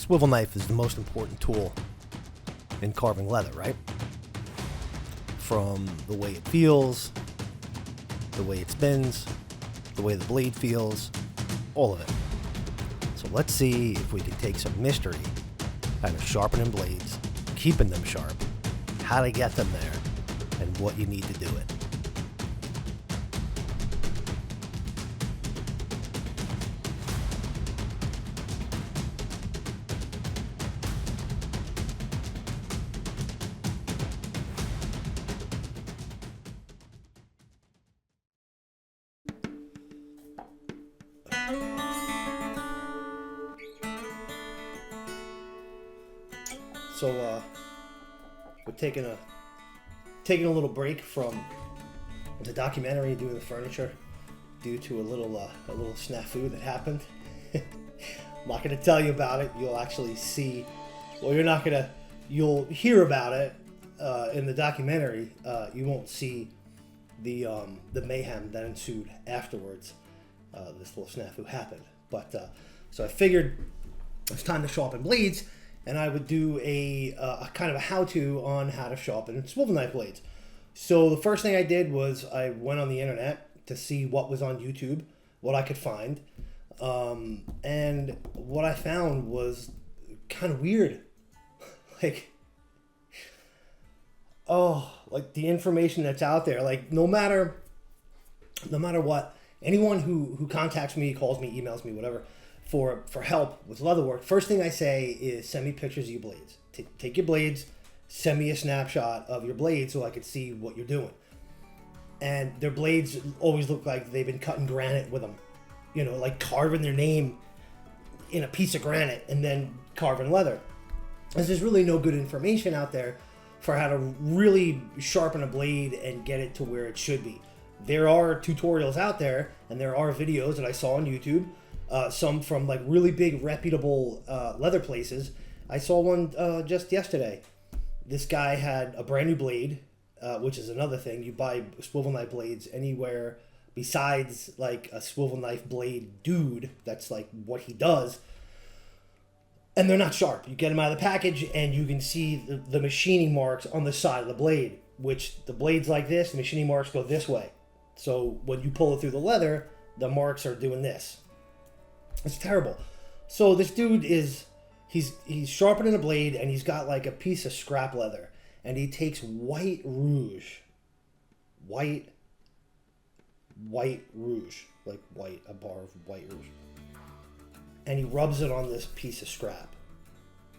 Swivel knife is the most important tool in carving leather, right? From the way it feels, the way it spins, the way the blade feels, all of it. So let's see if we can take some mystery out of sharpening blades, keeping them sharp, how to get them there, and what you need to do it. So we're taking a little break from the documentary doing the furniture due to a little snafu that happened. I'm not going to tell you about it. You'll actually see. Well, you'll hear about it in the documentary. You won't see the mayhem that ensued afterwards. This little snafu happened. But so I figured it's time to sharpen blades. And I would do a kind of a how-to on how to sharpen swivel knife blades. So the first thing I did was I went on the internet to see what was on YouTube, what I could find. And what I found was kind of weird. like the information that's out there, like no matter what, anyone who contacts me, calls me, emails me, whatever, for help with leather work, first thing I say is send me pictures of your blades. Take your blades, send me a snapshot of your blades so I can see what you're doing. And their blades always look like they've been cutting granite with them, like carving their name in a piece of granite and then carving leather. There's really no good information out there for how to really sharpen a blade and get it to where it should be. There are tutorials out there, and there are videos that I saw on YouTube. Some from like really big reputable leather places. I saw one just yesterday. This guy had a brand new blade, which is another thing. You buy swivel knife blades anywhere besides like a swivel knife blade dude. That's like what he does. And they're not sharp. You get them out of the package and you can see the machining marks on the side of the blade, which the blades like this, the machining marks go this way. So when you pull it through the leather, the marks are doing this. It's terrible. So this dude he's sharpening a blade and he's got like a piece of scrap leather and he takes white rouge, like a bar of white rouge, and he rubs it on this piece of scrap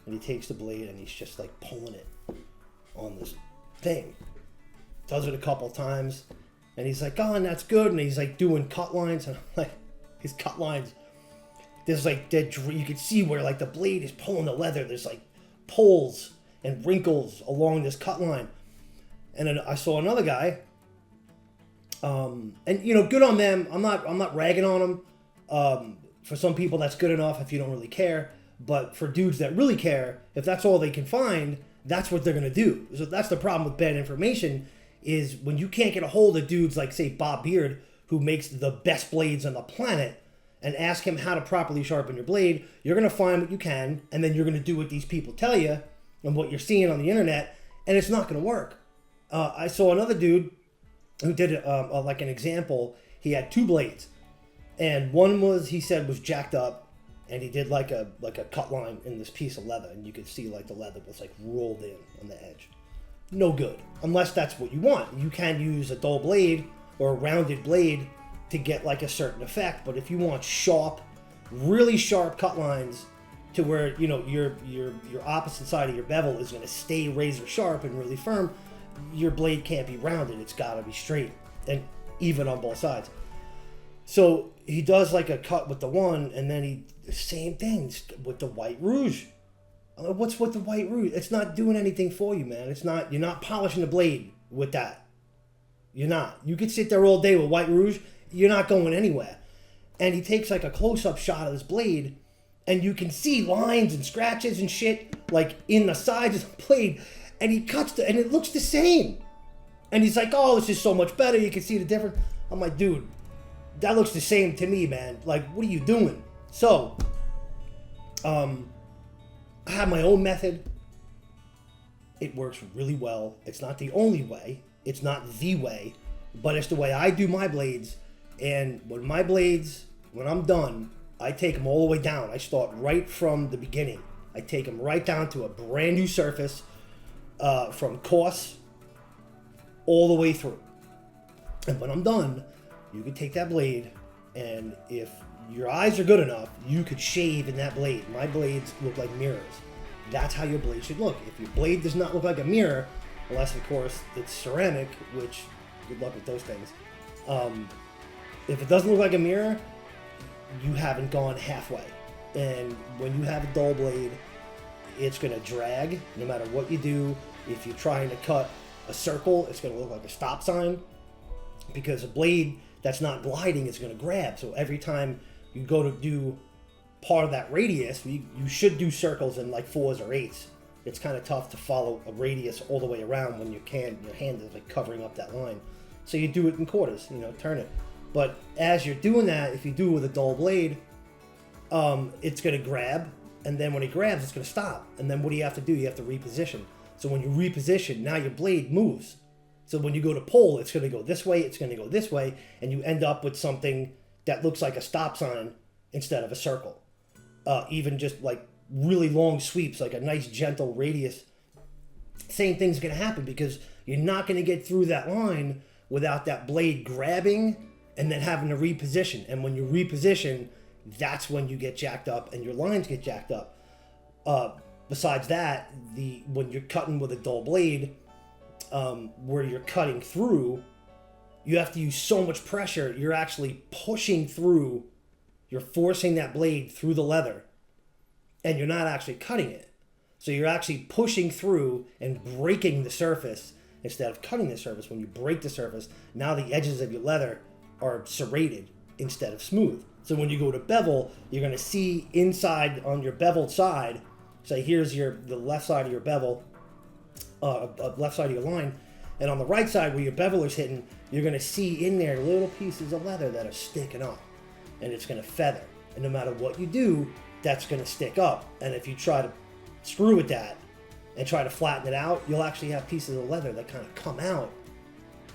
and he takes the blade and he's just like pulling it on this thing. Does it a couple times and he's like, oh, and that's good. And he's like doing cut lines and I'm like, his cut lines, there's like you can see where like the blade is pulling the leather. There's like pulls and wrinkles along this cut line. And then I saw another guy, and good on them. I'm not ragging on them. For some people that's good enough if you don't really care. But for dudes that really care, if that's all they can find, that's what they're gonna do. So that's the problem with bad information, is when you can't get a hold of dudes like say Bob Beard, who makes the best blades on the planet, and ask him how to properly sharpen your blade, you're going to find what you can, and then you're going to do what these people tell you and what you're seeing on the internet, and it's not going to work. I saw another dude who did like an example. He had two blades, and one was, he said, was jacked up, and he did like a cut line in this piece of leather, and you could see like the leather was like rolled in on the edge. No good, unless that's what you want. You can use a dull blade or a rounded blade to get like a certain effect, but if you want sharp, really sharp cut lines to where your opposite side of your bevel is going to stay razor sharp and really firm, your blade can't be rounded. It's got to be straight and even on both sides. So he does like a cut with the one, and then same thing with the white rouge. What's with the white rouge? It's not doing anything for you, man. You're not polishing the blade with that. You're not. You could sit there all day with white rouge. You're not going anywhere. And he takes like a close-up shot of this blade, and you can see lines and scratches and shit like in the sides of the blade, and he cuts and it looks the same. And he's like, oh, this is so much better. You can see the difference. I'm like, dude, that looks the same to me, man. Like, what are you doing? So, I have my own method. It works really well. It's not the only way. It's not the way, but it's the way I do my blades. And when I'm done, I take them all the way down. I start right from the beginning. I take them right down to a brand new surface, from coarse all the way through. And when I'm done, you can take that blade, and if your eyes are good enough, you could shave in that blade. My blades look like mirrors. That's how your blade should look. If your blade does not look like a mirror, unless of course it's ceramic, which good luck with those things. If it doesn't look like a mirror, you haven't gone halfway. And when you have a dull blade, it's going to drag no matter what you do. If you're trying to cut a circle, it's going to look like a stop sign, because a blade that's not gliding is going to grab. So every time you go to do part of that radius, you should do circles in like 4s or 8s. It's kind of tough to follow a radius all the way around when your hand is like covering up that line. So you do it in quarters, turn it. But as you're doing that, if you do it with a dull blade, it's going to grab, and then when it grabs, it's going to stop. And then what do you have to do? You have to reposition. So when you reposition, now your blade moves. So when you go to pull, it's going to go this way, it's going to go this way, and you end up with something that looks like a stop sign instead of a circle. Even just like really long sweeps, like a nice gentle radius, same thing's going to happen, because you're not going to get through that line without that blade grabbing and then having to reposition. And when you reposition, that's when you get jacked up and your lines get jacked up. Besides that, when you're cutting with a dull blade, where you're cutting through, you have to use so much pressure. You're actually pushing through. You're forcing that blade through the leather, and you're not actually cutting it. So you're actually pushing through and breaking the surface instead of cutting the surface. When you break the surface, now the edges of your leather are serrated instead of smooth. So when you go to bevel, you're going to see inside on your beveled side, say here's the left side of your bevel, left side of your line, and on the right side where your beveler's hitting, you're going to see in there little pieces of leather that are sticking up, and it's going to feather. And no matter what you do, that's going to stick up. And if you try to screw with that and try to flatten it out, you'll actually have pieces of leather that kind of come out.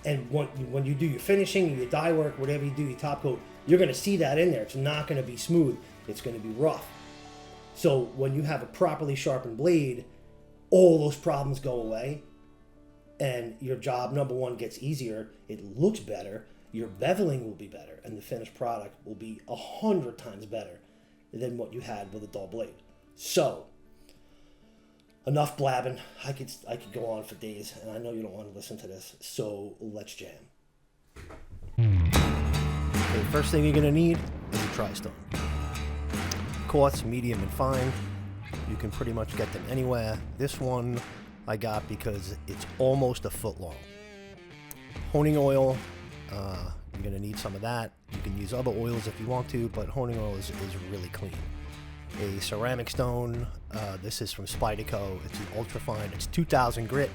And when you do your finishing, your dye work, whatever you do, your top coat, you're going to see that in there. It's not going to be smooth. It's going to be rough. So when you have a properly sharpened blade, all those problems go away, and your job, number one, gets easier. It looks better. Your beveling will be better, and the finished product will be 100 times better than what you had with a dull blade. So, enough blabbing. I could go on for days, and I know you don't want to listen to this, so let's jam. Okay, first thing you're going to need is a tri-stone. Coarse, medium, and fine. You can pretty much get them anywhere. This one I got because it's almost a foot long. Honing oil, you're going to need some of that. You can use other oils if you want to, but honing oil is really clean. A ceramic stone, this is from Spyderco. It's an ultra fine. It's 2000 grit.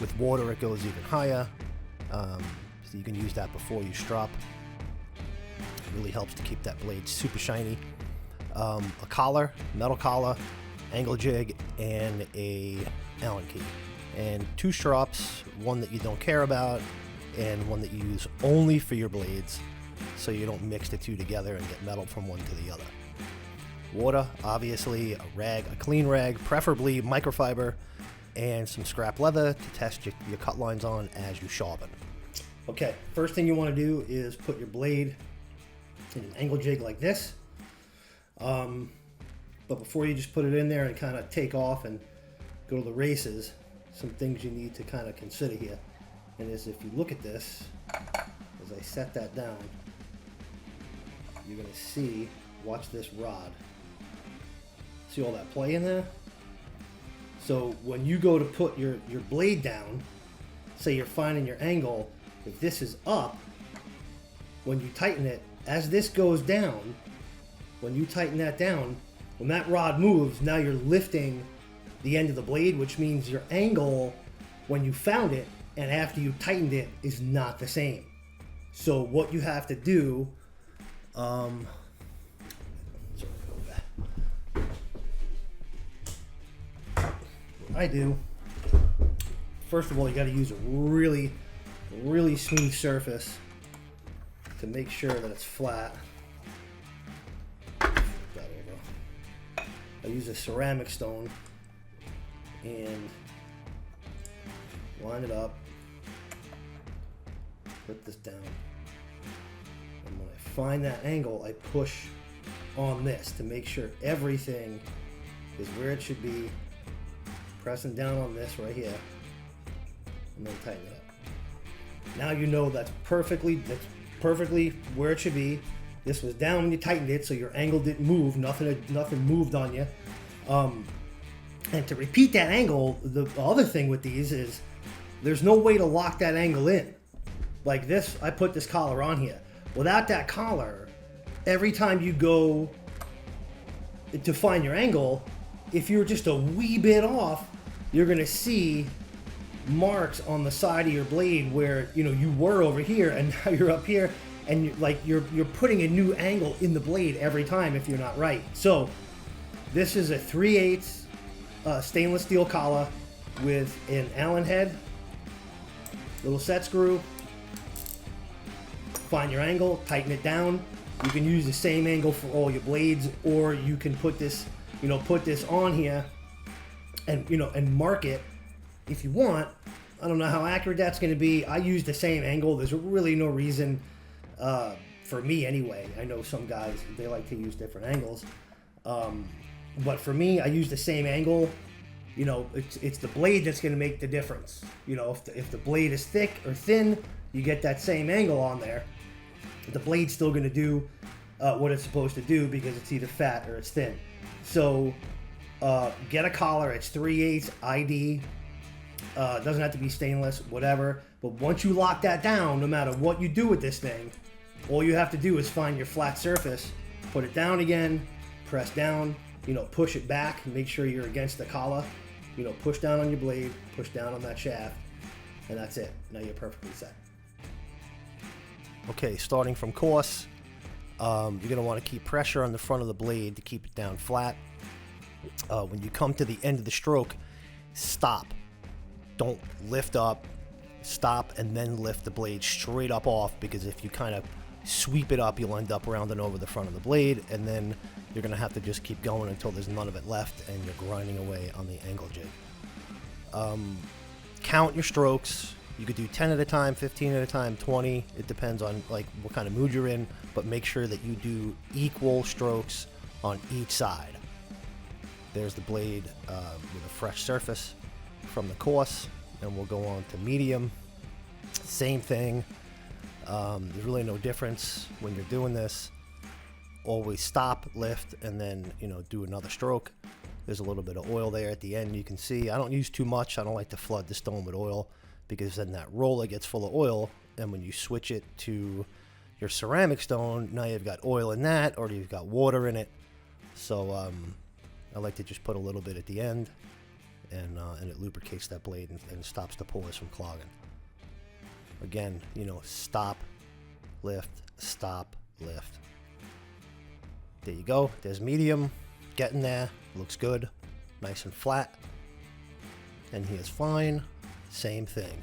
With water it goes even higher. So you can use that before you strop. It really helps to keep that blade super shiny. A collar, metal collar, angle jig, and a Allen key. And 2 strops, one that you don't care about, and one that you use only for your blades, so you don't mix the two together and get metal from one to the other. Water, obviously, a rag, a clean rag, preferably microfiber, and some scrap leather to test your cut lines on as you sharpen. Okay, first thing you want to do is put your blade in an angle jig like this. But before you just put it in there and kind of take off and go to the races, some things you need to kind of consider here. And is if you look at this, as I set that down, you're going to see, watch this rod. See all that play in there? So when you go to put your blade down, say you're finding your angle, if this is up, when you tighten it, as this goes down, when you tighten that down, when that rod moves, now you're lifting the end of the blade, which means your angle when you found it and after you tightened it is not the same. So what you have to do, I do, first of all, you got to use a really, really smooth surface to make sure that it's flat. Flip that over. I use a ceramic stone and line it up. Put this down. And when I find that angle, I push on this to make sure everything is where it should be. Pressing down on this right here. And then tighten it up. Now you know that's perfectly where it should be. This was down when you tightened it, so your angle didn't move. Nothing moved on you. And to repeat that angle, the other thing with these is there's no way to lock that angle in. Like this, I put this collar on here. Without that collar, every time you go to find your angle, if you're just a wee bit off, you're gonna see marks on the side of your blade where you were over here and now you're up here, and you're putting a new angle in the blade every time if you're not right. So this is a 3/8 stainless steel collar with an Allen head, little set screw. Find your angle, tighten it down. You can use the same angle for all your blades, or you can put this on here and mark it if you want. I don't know how accurate that's going to be. I use the same angle. There's really no reason, for me anyway. I know some guys, they like to use different angles. But for me, I use the same angle. It's the blade that's going to make the difference. If the blade is thick or thin, you get that same angle on there. The blade's still going to do what it's supposed to do because it's either fat or it's thin. So get a collar. It's 3/8 ID. Doesn't have to be stainless, whatever. But once you lock that down, no matter what you do with this thing, all you have to do is find your flat surface, put it down again, press down, push it back, make sure you're against the collar, push down on your blade, push down on that shaft, and that's it. Now you're perfectly set. Okay, starting from coarse, you're going to want to keep pressure on the front of the blade to keep it down flat. When you come to the end of the stroke, stop. Don't lift up, stop, and then lift the blade straight up off, because if you kind of sweep it up, you'll end up rounding over the front of the blade, and then you're going to have to just keep going until there's none of it left and you're grinding away on the angle jig. Count your strokes. You could do 10 at a time, 15 at a time, 20. It depends on what kind of mood you're in, but make sure that you do equal strokes on each side. There's the blade with a fresh surface from the coarse, and we'll go on to medium. Same thing. There's really no difference when you're doing this. Always stop, lift, and then do another stroke. There's a little bit of oil there at the end. You can see I don't use too much. I don't like to flood the stone with oil, because then that roller gets full of oil, and when you switch it to your ceramic stone, now you've got oil in that, or you've got water in it. So I like to just put a little bit at the end, and it lubricates that blade and stops the pores from clogging. Again, stop, lift, stop, lift. There you go. There's medium. Getting there. Looks good. Nice and flat. And here's fine. Same thing.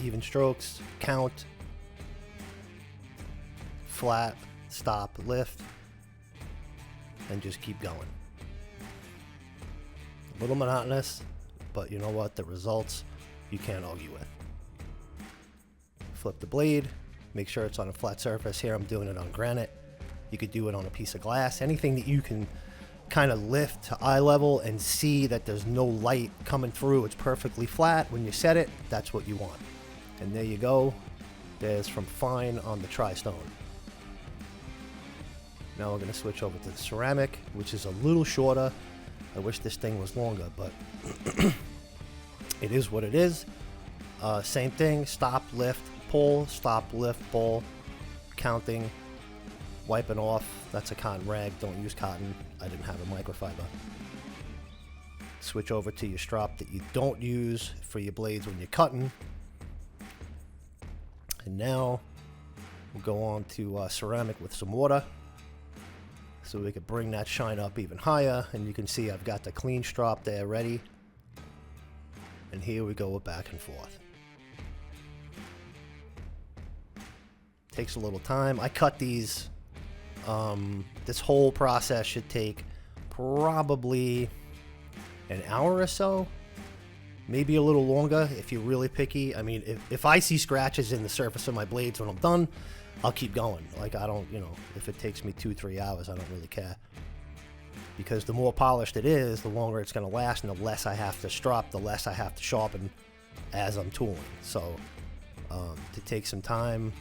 Even strokes. Count. Flat. Stop. Lift. And just keep going. A little monotonous, but you know what? The results you can't argue with. Flip the blade. Make sure it's on a flat surface. Here I'm doing it on granite. You could do it on a piece of glass. Anything that you can kind of lift to eye level and see that there's no light coming through. It's perfectly flat. When you set it, that's what you want. And there you go. There's from fine on the tri-stone. Now we're going to switch over to the ceramic, which is a little shorter. I wish this thing was longer, but it is what it is. Same thing. Stop, lift, pull, stop, lift, pull, counting, wiping off. That's a cotton rag. Don't use cotton. I didn't have a microfiber. Switch over to your strop that you don't use for your blades when you're cutting. And now we'll go on to ceramic with some water. so we could bring that shine up even higher. And you can see I've got the clean strop there ready. And here we go with back and forth. Takes a little time. I cut these. This whole process should take probably an hour or so, maybe a little longer if you're really picky. I mean, if I see scratches in the surface of my blades when I'm done, I'll keep going. Like, I don't, you know, if it takes me 2-3 hours, I don't really care. Because the more polished it is, the longer it's going to last, and the less I have to strop, the less I have to sharpen as I'm tooling. So, to take some time,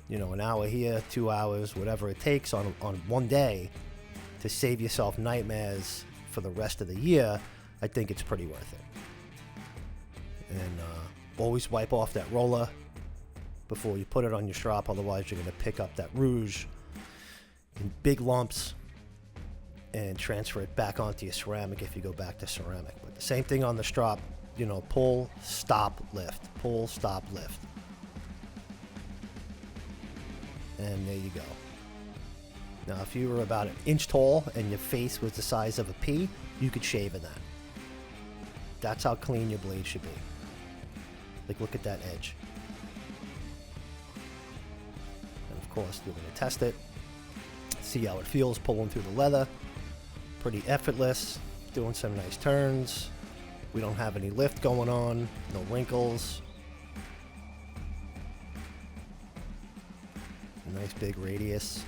you know, an hour here, 2 hours, whatever it takes on one day to save yourself nightmares for the rest of the year, I think it's pretty worth it. And always wipe off that roller before you put it on your strop, otherwise you're going to pick up that rouge in big lumps and transfer it back onto your ceramic if you go back to ceramic. But the same thing on the strop, you know, pull, stop, lift, pull, stop, lift. And there you go. Now, if you were about an inch tall and your face was the size of a pea, you could shave in that. That's how clean your blade should be. Like, look at that edge. And of course, you're going to test it. See how it feels pulling through the leather. Pretty effortless. Doing some nice turns. We don't have any lift going on. No wrinkles. A nice big radius.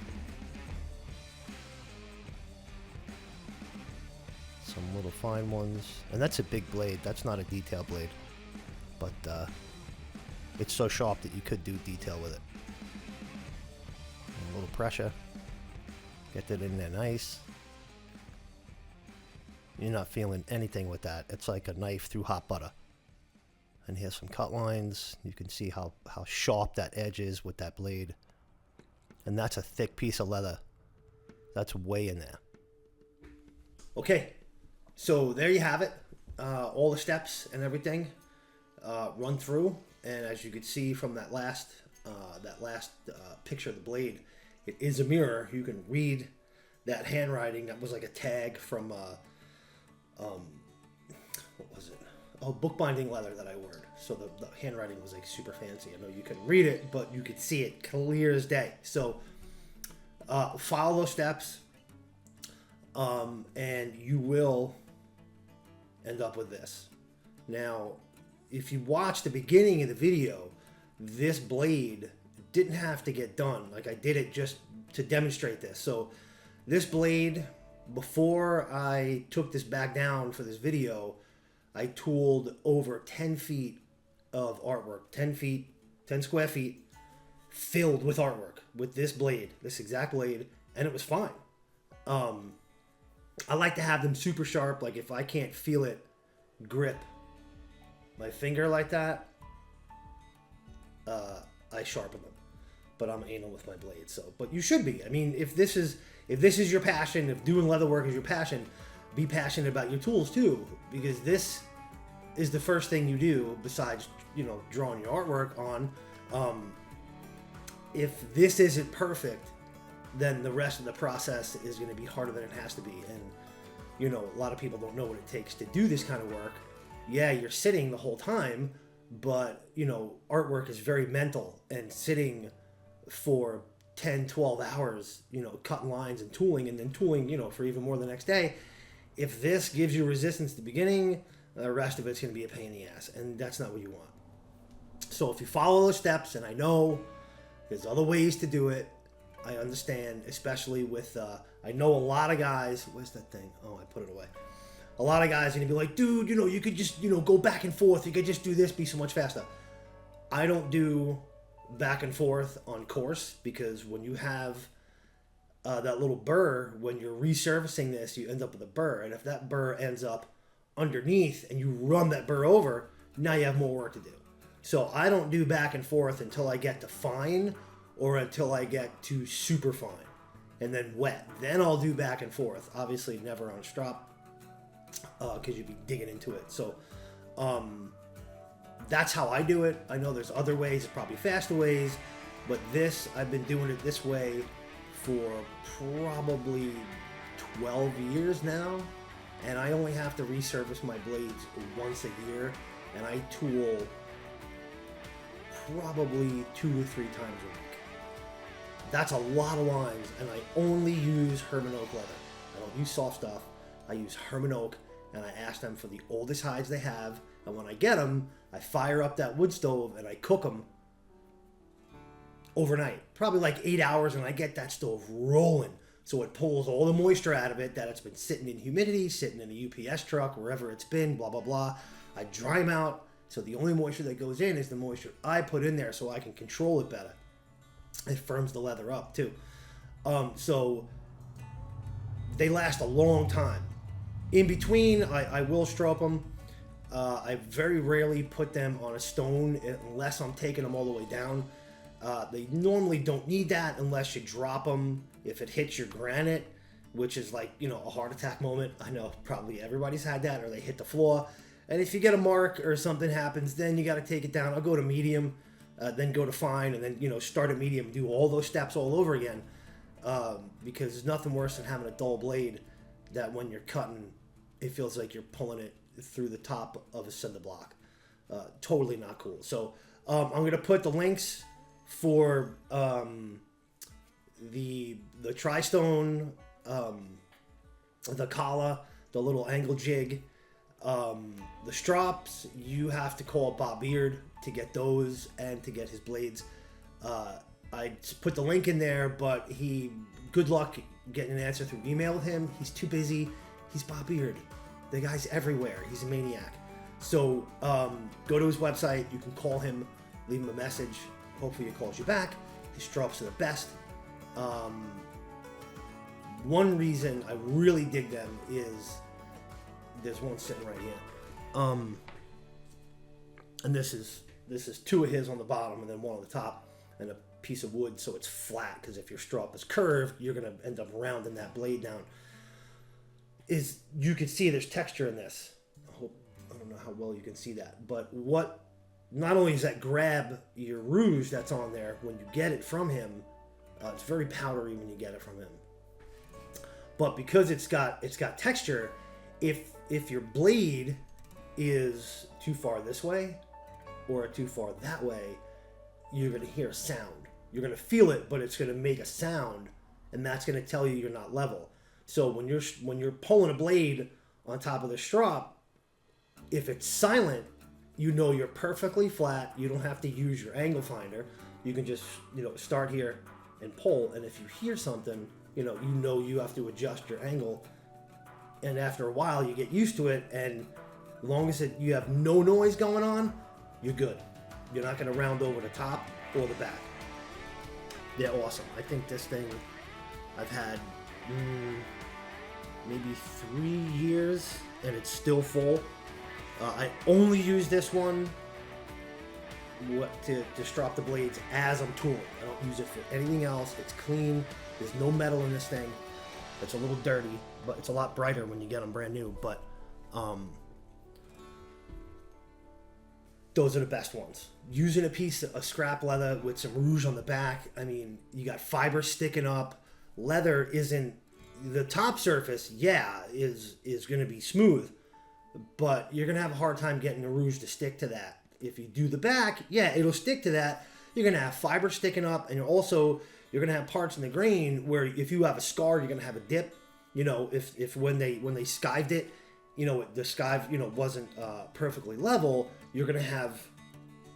Some little fine ones. And that's a big blade. That's not a detail blade. But it's so sharp that you could do detail with it. And a little pressure. Get that in there nice. You're not feeling anything with that. It's like a knife through hot butter. And here's some cut lines. You can see how sharp that edge is with that blade. And that's a thick piece of leather. That's way in there. Okay, so there you have it. All the steps and everything run through. And as you could see from that last picture of the blade, it is a mirror. You can read that handwriting. That was like a tag from what was it? Oh, bookbinding leather that I ordered. So the handwriting was like super fancy. I know you couldn't read it, but you could see it clear as day. So follow those steps, and you will end up with this. Now, if you watch the beginning of the video, this blade didn't have to get done. Like, I did it just to demonstrate this. So this blade, before I took this back down for this video, I tooled over 10 feet of artwork, 10 square feet, filled with artwork with this blade, this exact blade, and it was fine. I like to have them super sharp. Like, if I can't feel it grip my finger like that, I sharpen them. But I'm anal with my blade, so. But you should be. I mean, if this is your passion, if doing leather work is your passion, be passionate about your tools too, because this is the first thing you do besides, you know, drawing your artwork on. If this isn't perfect, then the rest of the process is going to be harder than it has to be. And, you know, a lot of people don't know what it takes to do this kind of work. Yeah, you're sitting the whole time, but, you know, artwork is very mental, and sitting for 10, 12 hours, you know, cutting lines and tooling, and then tooling, you know, for even more the next day. If this gives you resistance at the beginning, the rest of it's going to be a pain in the ass, and that's not what you want. So if you follow those steps, and I know there's other ways to do it, I understand, especially with, I know a lot of guys, where's that thing? Oh, I put it away. A lot of guys are going to be like, dude, you know, you could just, you know, go back and forth. You could just do this, be so much faster. I don't do back and forth on course, because when you have that little burr, when you're resurfacing this, you end up with a burr. And if that burr ends up underneath and you run that burr over, now you have more work to do. So I don't do back and forth until I get to fine, or until I get to super fine, and then wet. Then I'll do back and forth. Obviously never on strop, because you'd be digging into it. So that's how I do it. I know there's other ways, probably faster ways, but this, I've been doing it this way for probably 12 years now, and I only have to resurface my blades once a year, and I tool probably 2 to 3 times a week. That's a lot of lines, and I only use Herman oak leather. I don't use soft stuff. I use Herman oak, and I ask them for the oldest hides they have, and when I get them, I fire up that wood stove and I cook them overnight, probably like 8 hours, and I get that stove rolling. So it pulls all the moisture out of it that it's been sitting in humidity, sitting in a UPS truck, wherever it's been, blah, blah, blah. I dry them out, so the only moisture that goes in is the moisture I put in there so I can control it better. It firms the leather up too. So they last a long time. In between, I will strop them. I very rarely put them on a stone unless I'm taking them all the way down. They normally don't need that unless you drop them. If it hits your granite, which is like, you know, a heart attack moment. I know probably everybody's had that, or they hit the floor. And if you get a mark or something happens, then you got to take it down. I'll go to medium, then go to fine, and then, you know, start at medium, do all those steps all over again. Because there's nothing worse than having a dull blade that when you're cutting, it feels like you're pulling it through the top of a cinder block. Totally not cool. So I'm going to put the links for the tri-stone, the collar, the little angle jig, the strops. You have to call Bob Beard to get those and to get his blades. I put the link in there, but good luck getting an answer through email with him. He's too busy. He's Bob Beard. The guy's everywhere. He's a maniac. So go to his website. You can call him, leave him a message. Hopefully he calls you back. His drops are the best. One reason I really dig them is there's one sitting right here. And this is 2 of his on the bottom and then 1 on the top and a piece of wood so it's flat, because if your strop is curved, you're going to end up rounding that blade down. You can see there's texture in this. I don't know how well you can see that, but not only does that grab your rouge that's on there when you get it from him, it's very powdery when you get it from him. But because it's got texture, if your blade is too far this way or too far that way, you're going to hear a sound. You're going to feel it, but it's going to make a sound, and that's going to tell you you're not level. So when you're pulling a blade on top of the strop, if it's silent, you know you're perfectly flat. You don't have to use your angle finder. You can just, start here and pull. And if you hear something, you know you have to adjust your angle. And after a while, you get used to it. And as long as you have no noise going on, you're good. You're not going to round over the top or the back. They're awesome. I think this thing I've had maybe 3 years, and it's still full. I only use this one to strop the blades as I'm tooling. I don't use it for anything else. It's clean. There's no metal in this thing. It's a little dirty, but it's a lot brighter when you get them brand new. But those are the best ones. Using a piece of scrap leather with some rouge on the back. I mean, you got fiber sticking up. Leather isn't, the top surface, is going to be smooth, but you're going to have a hard time getting the rouge to stick to that. If you do the back, it'll stick to that. You're going to have fiber sticking up, and you're going to have parts in the grain where if you have a scar, you're going to have a dip. If when they skived it, the skive, wasn't perfectly level, you're going to have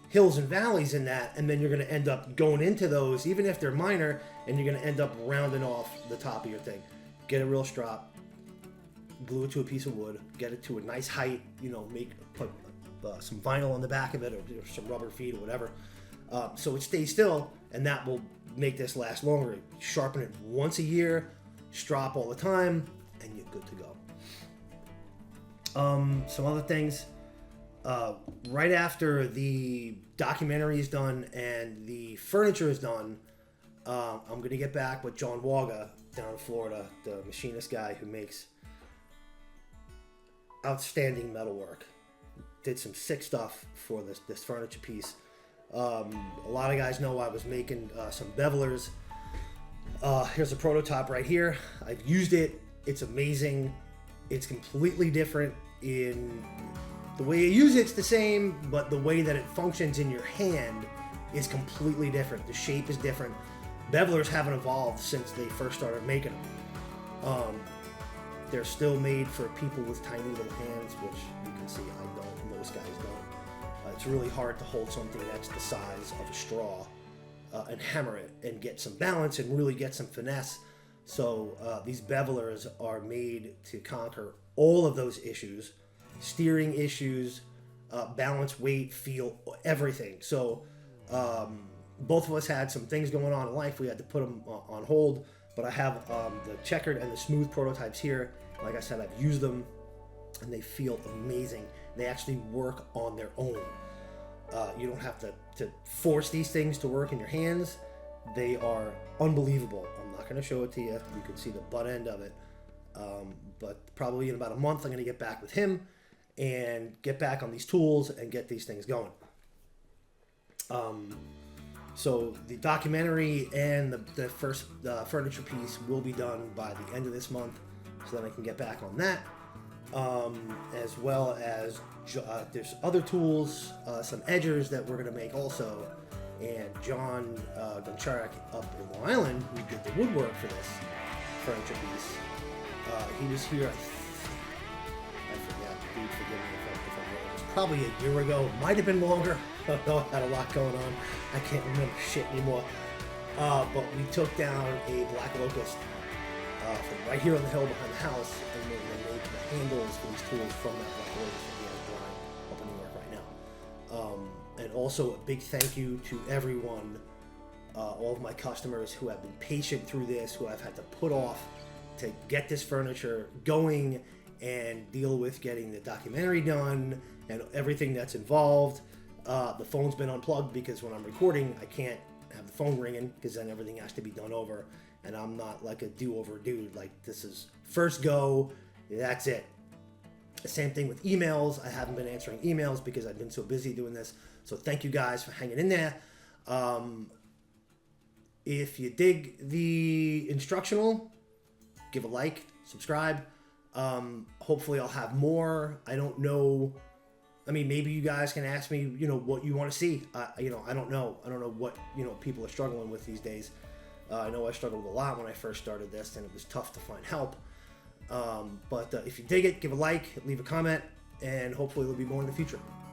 hills and valleys in that, and then you're going to end up going into those, even if they're minor, and you're going to end up rounding off the top of your thing. Get a real strop, glue it to a piece of wood, get it to a nice height, put some vinyl on the back of it, or some rubber feet or whatever, so it stays still, and that will make this last longer. Sharpen it once a year, strop all the time, and you're good to go. Some other things. Right after the documentary is done and the furniture is done, I'm going to get back with John Waga down in Florida, the machinist guy who makes outstanding metalwork. Did some sick stuff for this furniture piece. A lot of guys know I was making some bevelers Here's a prototype right here. I've used it. It's amazing. It's completely different in the way you use it's the same, but the way that it functions in your hand is completely different. The shape is different. Bevelers haven't evolved since they first started making them. They're still made for people with tiny little hands, which you can see I don't, most guys don't. It's really hard to hold something that's the size of a straw and hammer it and get some balance and really get some finesse. So these bevelers are made to conquer all of those issues, steering issues, balance, weight, feel, everything. So both of us had some things going on in life. We had to put them on hold, but I have the checkered and the smooth prototypes here. Like I said, I've used them and they feel amazing. They actually work on their own. You don't have to force these things to work in your hands. They are unbelievable. I'm not going to show it to you. You can see the butt end of it. But probably in about a month, I'm going to get back with him and get back on these tools and get these things going. So the documentary and the first furniture piece will be done by the end of this month, so then I can get back on that. As well as there's other tools, some edgers that we're going to make also. And John Goncharek up in Long Island, who did the woodwork for this furniture piece, he was here, I forget, dude, forgive me if I'm wrong. It was probably a year ago, might have been longer. I don't know, I had a lot going on. I can't remember shit anymore. But we took down a black locust from right here on the hill behind the house, and we're going to make the handles for these tools from that black locust that we have drying up in New York right now. And also a big thank you to everyone, all of my customers who have been patient through this, who I've had to put off to get this furniture going and deal with getting the documentary done and everything that's involved. The phone's been unplugged because when I'm recording, I can't have the phone ringing because then everything has to be done over. And I'm not like a do-over dude. Like, this is first go, that's it. Same thing with emails. I haven't been answering emails because I've been so busy doing this. So thank you guys for hanging in there. If you dig the instructional, give a like, subscribe. Hopefully I'll have more. I don't know. I mean, maybe you guys can ask me, what you want to see. I don't know. I don't know what, people are struggling with these days. I know I struggled a lot when I first started this, and it was tough to find help. But if you dig it, give a like, leave a comment, and hopefully there'll be more in the future.